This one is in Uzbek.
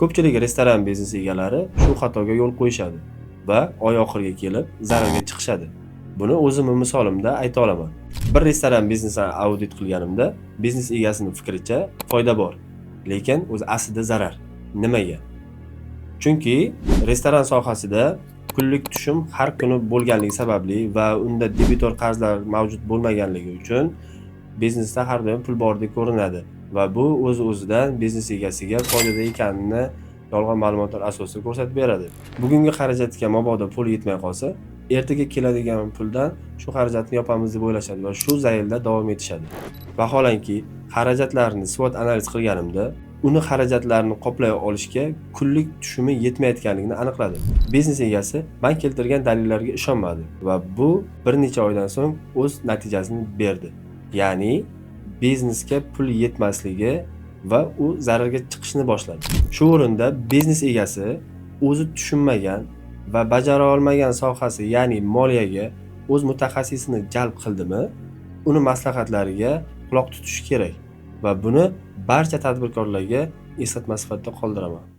Ko'pchilik restoran biznesi egalari shu xatoga yo'l qo'yishadi va oy oxiriga kelib zararga chiqishadi. Buni o'zimning misolimda ayta olaman. Bir restoran biznesini audit qilganimda biznes egasining fikricha foyda bor, lekin o'zi aslida zarar. Nimaga? Chunki restoran sohasida kunlik tushum har kuni bo'lganligi sababli va unda debitor qarzlar mavjud bo'lmaganligi uchun biznesda har doim pul bordek ko'rinadi va bu o'z-o'zidan biznes egasiga foydada ekanini yolg'on ma'lumotlar asosida ko'rsatib beradi. Bugungi xarajatga mabodo pul yetmay qolsa, ertaga keladigan puldan shu xarajatni yopamiz deb o'ylashadi va shu zaylda davom etishadi. Vaholanki, xarajatlarni SWOT analiz qilganimda, uni xarajatlarni qoplay olishga kunlik tushumi yetmayotganligini aniqladi. Biznes egasi men keltirgan dalillarga ishonmadi va bu bir necha oydan so'ng o'z natijasini berdi. Ya'ni biznesga pul yetmasligi va u zararga chiqishni boshladi. Shu o'rinda biznes egasi o'zi tushunmagan va bajara olmagan sohasi, ya'ni moliyaga o'z mutaxassisini jalb qildimi, uni maslahatlariga quloq tutish kerak va buni barcha tadbirkorlarga eslatma sifatida qoldiraman.